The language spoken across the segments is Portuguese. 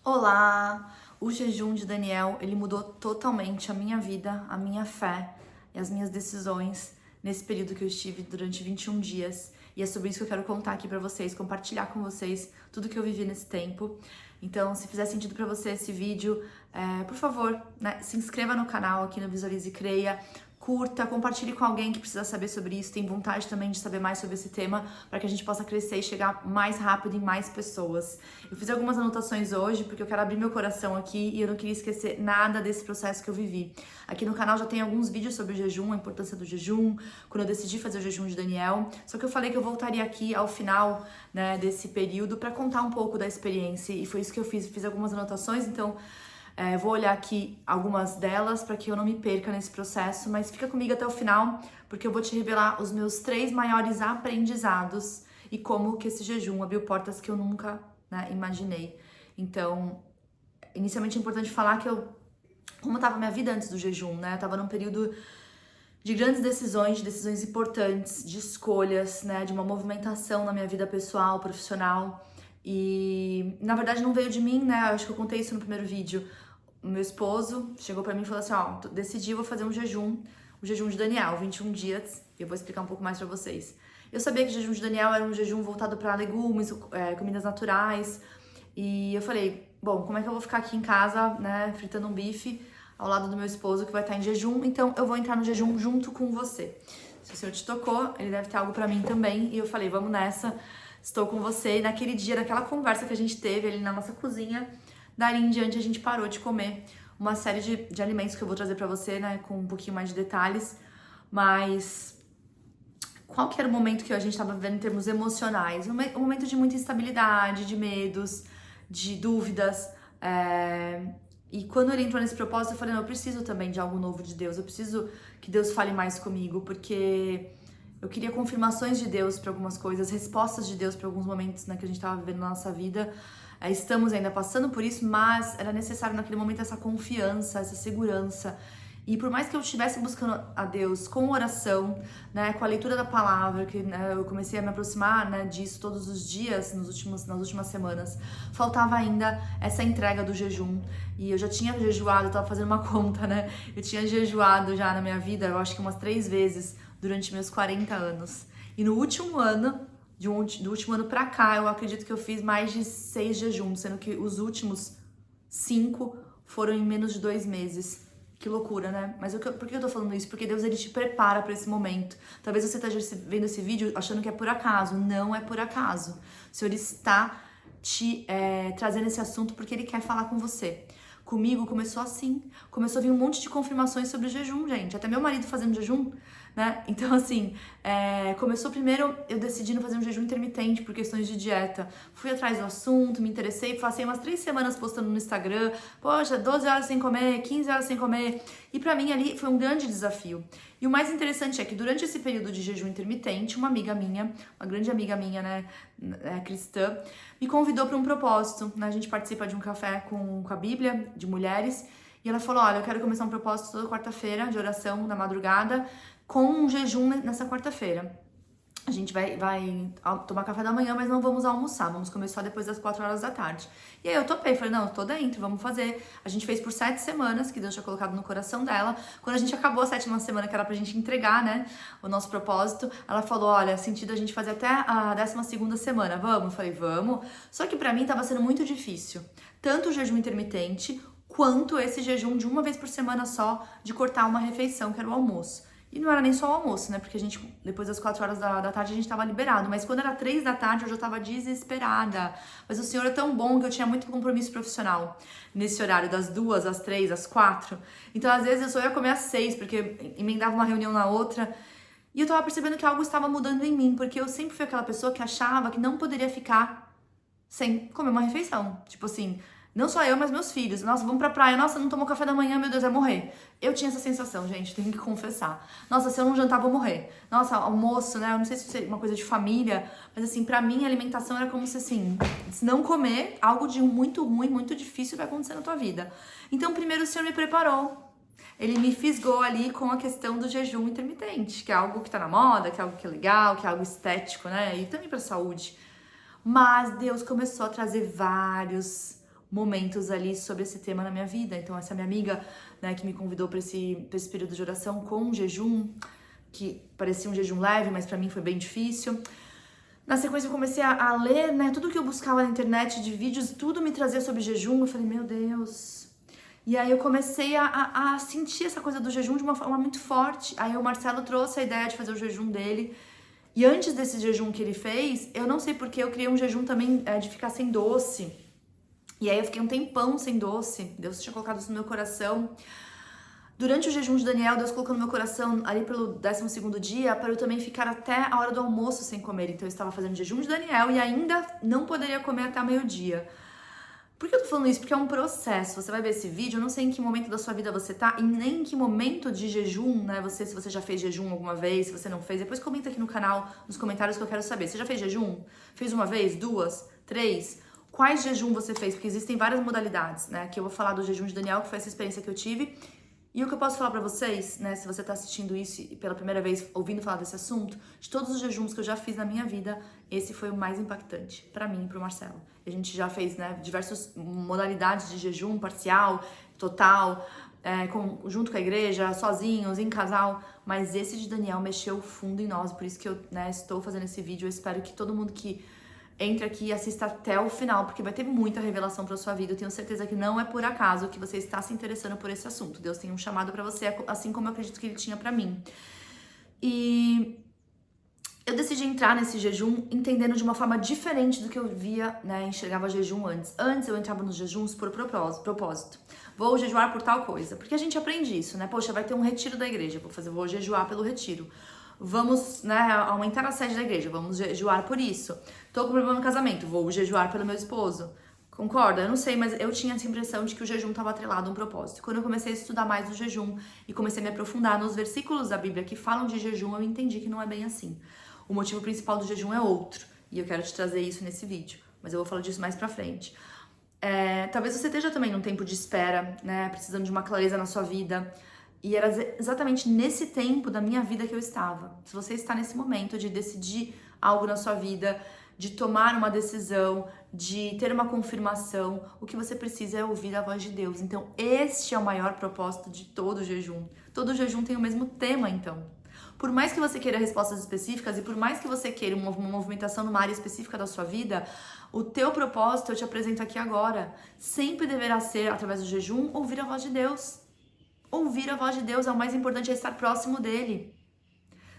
Olá! O jejum de Daniel, ele mudou totalmente a minha vida, a minha fé e as minhas decisões nesse período que eu estive durante 21 dias. E é sobre isso que eu quero contar aqui pra vocês, compartilhar com vocês tudo que eu vivi nesse tempo. Então, se fizer sentido pra você esse vídeo, por favor, né, se inscreva no canal aqui no Visualize e Creia, curta, compartilhe com alguém que precisa saber sobre isso, tem vontade também de saber mais sobre esse tema, para que a gente possa crescer e chegar mais rápido em mais pessoas. Eu fiz algumas anotações hoje, porque eu quero abrir meu coração aqui e eu não queria esquecer nada desse processo que eu vivi. Aqui no canal já tem alguns vídeos sobre o jejum, a importância do jejum, quando eu decidi fazer o jejum de Daniel, só que eu falei que eu voltaria aqui ao final, né, desse período para contar um pouco da experiência, e foi isso que eu fiz algumas anotações, então vou olhar aqui algumas delas para que eu não me perca nesse processo, mas fica comigo até o final, porque eu vou te revelar os meus 3 maiores aprendizados e como que esse jejum abriu portas que eu nunca, né, imaginei. Então, inicialmente é importante falar que como estava minha vida antes do jejum, né? Eu tava num período de grandes decisões, de decisões importantes, de escolhas, né? De uma movimentação na minha vida pessoal, profissional. E, na verdade, não veio de mim, né? Eu acho que eu contei isso no primeiro vídeo. O meu esposo chegou pra mim e falou assim, ó, decidi, vou fazer um jejum, o jejum de Daniel, 21 dias, e eu vou explicar um pouco mais pra vocês. Eu sabia que o jejum de Daniel era um jejum voltado pra legumes, comidas naturais, e eu falei, bom, como é que eu vou ficar aqui em casa, né, fritando um bife ao lado do meu esposo que vai estar em jejum, então eu vou entrar no jejum junto com você. Se o Senhor te tocou, ele deve ter algo pra mim também, e eu falei, vamos nessa, estou com você, e naquele dia, naquela conversa que a gente teve ali na nossa cozinha, dali em diante a gente parou de comer uma série de alimentos que eu vou trazer pra você, né, com um pouquinho mais de detalhes, mas qual que era o momento que a gente estava vivendo em termos emocionais? Um momento de muita instabilidade, de medos, de dúvidas, e quando ele entrou nesse propósito, eu falei, não, eu preciso também de algo novo de Deus, eu preciso que Deus fale mais comigo, porque eu queria confirmações de Deus para algumas coisas, respostas de Deus para alguns momentos, né, que a gente estava vivendo na nossa vida. Estamos ainda passando por isso, mas era necessário naquele momento essa confiança, essa segurança. E por mais que eu estivesse buscando a Deus com oração, né, com a leitura da palavra, que né, eu comecei a me aproximar, né, disso todos os dias nas últimas semanas, faltava ainda essa entrega do jejum. E eu já tinha jejuado, eu tava fazendo uma conta, né? Eu tinha jejuado já na minha vida, eu acho que umas 3 vezes durante meus 40 anos. E no último ano, do último ano pra cá, eu acredito que eu fiz mais de 6 jejuns, sendo que os últimos 5 foram em menos de 2 meses. Que loucura, né? Mas por que eu tô falando isso? Porque Deus, ele te prepara pra esse momento. Talvez você esteja vendo esse vídeo achando que é por acaso. Não é por acaso. O Senhor está te trazendo esse assunto porque Ele quer falar com você. Comigo começou assim. Começou a vir um monte de confirmações sobre o jejum, gente. Até meu marido fazendo jejum, né? Então, assim, começou primeiro eu decidindo fazer um jejum intermitente por questões de dieta. Fui atrás do assunto, me interessei, passei umas 3 semanas postando no Instagram. Poxa, 12 horas sem comer, 15 horas sem comer. E pra mim ali foi um grande desafio. E o mais interessante é que durante esse período de jejum intermitente, uma amiga minha, uma grande amiga minha, né, cristã, me convidou para um propósito, né? A gente participa de um café com a Bíblia, de mulheres, e ela falou, olha, eu quero começar um propósito toda quarta-feira, de oração, na madrugada, com um jejum nessa quarta-feira. A gente vai tomar café da manhã, mas não vamos almoçar, vamos comer só depois das 4 horas da tarde. E aí eu topei, falei, não, eu tô dentro, vamos fazer. A gente fez por 7 semanas, que Deus tinha colocado no coração dela. Quando a gente acabou a 7ª semana, que era pra gente entregar, né, o nosso propósito, ela falou, olha, sentido a gente fazer até a 12ª semana, vamos? Eu falei, vamos. Só que pra mim tava sendo muito difícil, tanto o jejum intermitente, quanto esse jejum de uma vez por semana só, de cortar uma refeição, que era o almoço. E não era nem só o almoço, né? Porque a gente, depois das 4 horas da tarde, a gente tava liberado. Mas quando era 3 da tarde, eu já tava desesperada. Mas o Senhor é tão bom que eu tinha muito compromisso profissional nesse horário, das 2, às 3, às 4. Então, às vezes, eu só ia comer às 6, porque emendava uma reunião na outra. E eu tava percebendo que algo estava mudando em mim, porque eu sempre fui aquela pessoa que achava que não poderia ficar sem comer uma refeição. Tipo assim, não só eu, mas meus filhos. Nossa, vamos pra praia. Nossa, não tomou café da manhã, meu Deus, vai morrer. Eu tinha essa sensação, gente, tenho que confessar. Nossa, se eu não jantar, vou morrer. Nossa, almoço, né? Eu não sei se é uma coisa de família, mas assim, pra mim, a alimentação era como se assim, se não comer, algo de muito ruim, muito difícil vai acontecer na tua vida. Então, primeiro o Senhor me preparou. Ele me fisgou ali com a questão do jejum intermitente, que é algo que tá na moda, que é algo que é legal, que é algo estético, né? E também pra saúde. Mas Deus começou a trazer vários momentos ali sobre esse tema na minha vida. Então essa minha amiga, né, que me convidou para esse período de oração com um jejum, que parecia um jejum leve, mas para mim foi bem difícil. Na sequência eu comecei a ler, né, tudo que eu buscava na internet de vídeos, tudo me trazia sobre jejum. Eu falei, meu Deus. E aí eu comecei a sentir essa coisa do jejum de uma forma muito forte. Aí o Marcelo trouxe a ideia de fazer o jejum dele. E antes desse jejum que ele fez, eu não sei porque eu criei um jejum também de ficar sem doce. E aí eu fiquei um tempão sem doce. Deus tinha colocado isso no meu coração. Durante o jejum de Daniel, Deus colocou no meu coração, ali pelo 12º dia, para eu também ficar até a hora do almoço sem comer. Então eu estava fazendo jejum de Daniel e ainda não poderia comer até meio-dia. Por que eu tô falando isso? Porque é um processo. Você vai ver esse vídeo, eu não sei em que momento da sua vida você tá e nem em que momento de jejum, né? Se você já fez jejum alguma vez, se você não fez, depois comenta aqui no canal, nos comentários, que eu quero saber. Você já fez jejum? Fez uma vez? 2? 3? Quais jejum você fez? Porque existem várias modalidades, né? Aqui eu vou falar do jejum de Daniel, que foi essa experiência que eu tive. E o que eu posso falar pra vocês, né, se você tá assistindo isso e pela primeira vez ouvindo falar desse assunto, de todos os jejuns que eu já fiz na minha vida, esse foi o mais impactante pra mim e pro Marcelo. A gente já fez, né, diversas modalidades de jejum, parcial, total, junto com a igreja, sozinhos, em casal, mas esse de Daniel mexeu fundo em nós, por isso que eu, né, estou fazendo esse vídeo. Eu espero que todo mundo que entre aqui e assista até o final, porque vai ter muita revelação pra sua vida. Eu tenho certeza que não é por acaso que você está se interessando por esse assunto. Deus tem um chamado pra você, assim como eu acredito que Ele tinha pra mim. E eu decidi entrar nesse jejum entendendo de uma forma diferente do que eu via, né, enxergava jejum antes. Antes eu entrava nos jejuns por propósito. Vou jejuar por tal coisa, porque a gente aprende isso, né? Poxa, vai ter um retiro da igreja, vou jejuar pelo retiro. Vamos, né, aumentar a sede da igreja, vamos jejuar por isso. Tô com problema no casamento, vou jejuar pelo meu esposo. Concorda? Eu não sei, mas eu tinha essa impressão de que o jejum estava atrelado a um propósito. Quando eu comecei a estudar mais o jejum e comecei a me aprofundar nos versículos da Bíblia que falam de jejum, eu entendi que não é bem assim. O motivo principal do jejum é outro, e eu quero te trazer isso nesse vídeo, mas eu vou falar disso mais pra frente. Talvez você esteja também num tempo de espera, né, precisando de uma clareza na sua vida. E era exatamente nesse tempo da minha vida que eu estava. Se você está nesse momento de decidir algo na sua vida, de tomar uma decisão, de ter uma confirmação, o que você precisa é ouvir a voz de Deus. Então, este é o maior propósito de todo o jejum. Todo jejum tem o mesmo tema, então. Por mais que você queira respostas específicas e por mais que você queira uma movimentação numa área específica da sua vida, o teu propósito, eu te apresento aqui agora, sempre deverá ser, através do jejum, ouvir a voz de Deus. Ouvir a voz de Deus é o mais importante, é estar próximo dele.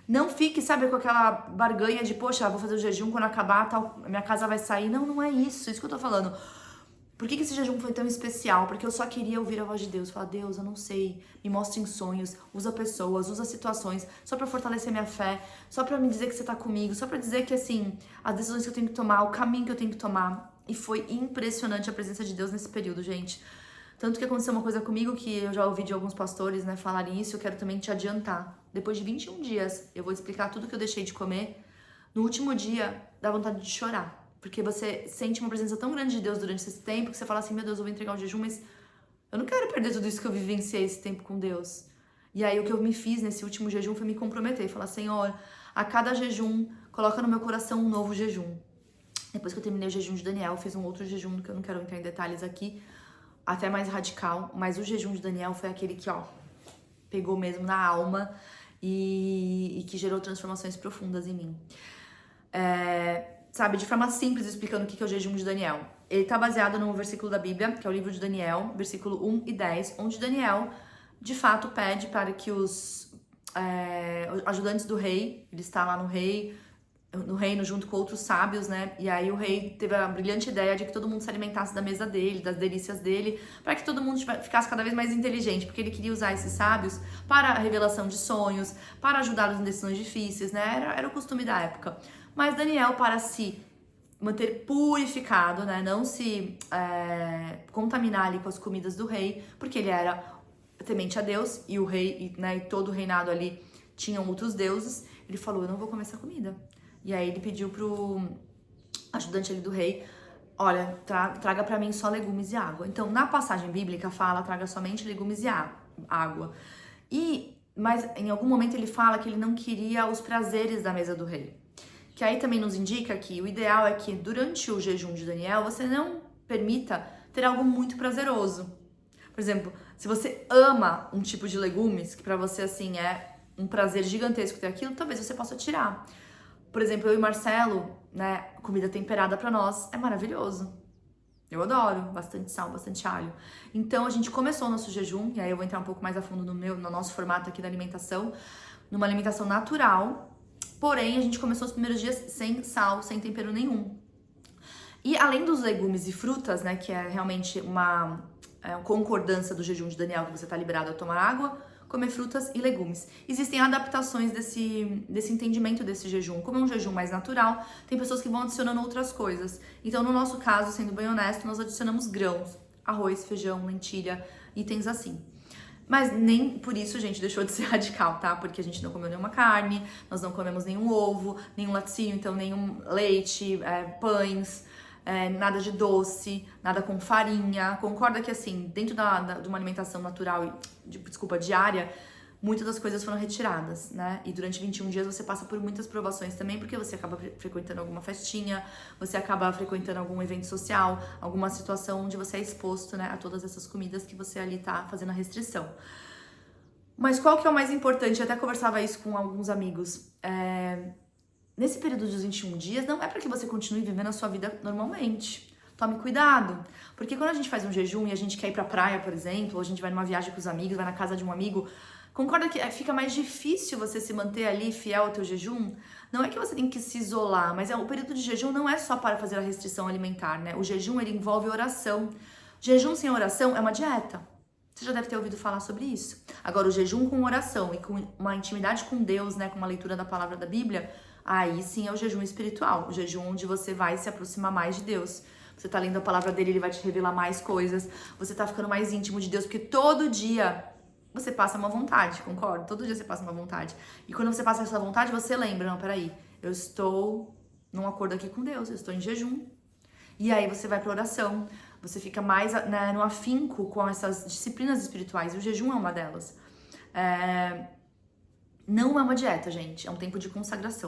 Não fique, sabe, com aquela barganha de, poxa, vou fazer o jejum, quando acabar, minha casa vai sair. Não, não é isso, isso que eu tô falando. Por que esse jejum foi tão especial? Porque eu só queria ouvir a voz de Deus. Falar, Deus, eu não sei, me mostre em sonhos, usa pessoas, usa situações, só pra fortalecer minha fé, só pra me dizer que você tá comigo, só pra dizer que, assim, as decisões que eu tenho que tomar, o caminho que eu tenho que tomar. E foi impressionante a presença de Deus nesse período, gente. Tanto que aconteceu uma coisa comigo que eu já ouvi de alguns pastores, né, falarem isso, eu quero também te adiantar. Depois de 21 dias, eu vou explicar tudo que eu deixei de comer. No último dia, dá vontade de chorar. Porque você sente uma presença tão grande de Deus durante esse tempo que você fala assim, meu Deus, eu vou entregar o jejum, mas eu não quero perder tudo isso que eu vivenciei esse tempo com Deus. E aí o que eu me fiz nesse último jejum foi me comprometer. Falar, Senhor, a cada jejum, coloca no meu coração um novo jejum. Depois que eu terminei o jejum de Daniel, eu fiz um outro jejum, que eu não quero entrar em detalhes aqui, até mais radical, mas o jejum de Daniel foi aquele que, ó, pegou mesmo na alma e que gerou transformações profundas em mim. Sabe, de forma simples, explicando o que é o jejum de Daniel. Ele tá baseado num versículo da Bíblia, que é o livro de Daniel, versículo 1 e 10, onde Daniel, de fato, pede para que os ajudantes do rei, ele está lá no reino junto com outros sábios, né? E aí o rei teve a brilhante ideia de que todo mundo se alimentasse da mesa dele, das delícias dele, para que todo mundo ficasse cada vez mais inteligente, porque ele queria usar esses sábios para a revelação de sonhos, para ajudá-los em decisões difíceis, né? Era o costume da época. Mas Daniel, para se manter purificado, né? Não se contaminar ali com as comidas do rei, porque ele era temente a Deus e o rei, né, e todo o reinado ali tinham outros deuses, ele falou, eu não vou comer essa comida. E aí ele pediu pro ajudante ali do rei, olha, traga pra mim só legumes e água. Então, na passagem bíblica fala, traga somente legumes e água. Mas em algum momento ele fala que ele não queria os prazeres da mesa do rei. Que aí também nos indica que o ideal é que durante o jejum de Daniel, você não permita ter algo muito prazeroso. Por exemplo, se você ama um tipo de legumes, que pra você, assim, é um prazer gigantesco ter aquilo, talvez você possa tirar. Por exemplo, eu e Marcelo, né, comida temperada pra nós é maravilhoso. Eu adoro, bastante sal, bastante alho. Então a gente começou o nosso jejum, e aí eu vou entrar um pouco mais a fundo no nosso formato aqui da alimentação, numa alimentação natural, porém a gente começou os primeiros dias sem sal, sem tempero nenhum. E além dos legumes e frutas, né, que é realmente uma concordância do jejum de Daniel, que você tá liberado a tomar água, comer frutas e legumes. Existem adaptações desse entendimento desse jejum. Como é um jejum mais natural, tem pessoas que vão adicionando outras coisas. Então, no nosso caso, sendo bem honesto, nós adicionamos grãos, arroz, feijão, lentilha, itens assim. Mas nem por isso, gente, deixou de ser radical, tá? Porque a gente não comeu nenhuma carne, nós não comemos nenhum ovo, nenhum laticínio, então nenhum leite, pães, nada de doce, nada com farinha. Concorda que, assim, dentro de uma alimentação natural, diária, muitas das coisas foram retiradas, né? E durante 21 dias você passa por muitas provações também, porque você acaba frequentando alguma festinha, você acaba frequentando algum evento social, alguma situação onde você é exposto, né, a todas essas comidas que você ali tá fazendo a restrição. Mas qual que é o mais importante? Eu até conversava isso com alguns amigos. Nesse período dos 21 dias, não é para que você continue vivendo a sua vida normalmente. Tome cuidado, porque quando a gente faz um jejum e a gente quer ir pra praia, por exemplo, ou a gente vai numa viagem com os amigos, vai na casa de um amigo, concorda que fica mais difícil você se manter ali fiel ao teu jejum? Não é que você tem que se isolar, mas o período de jejum não é só para fazer a restrição alimentar, né? O jejum, ele envolve oração. Jejum sem oração é uma dieta. Você já deve ter ouvido falar sobre isso. Agora, o jejum com oração e com uma intimidade com Deus, né, com uma leitura da palavra da Bíblia, aí sim é o jejum espiritual, o jejum onde você vai se aproximar mais de Deus. Você tá lendo a palavra dele, ele vai te revelar mais coisas, você tá ficando mais íntimo de Deus, porque todo dia você passa uma vontade, concorda? Todo dia você passa uma vontade. E quando você passa essa vontade, você lembra, não, peraí, eu estou num acordo aqui com Deus, eu estou em jejum. E aí você vai pra oração, você fica mais, né, no afinco com essas disciplinas espirituais, e o jejum é uma delas. Não é uma dieta, gente, é um tempo de consagração.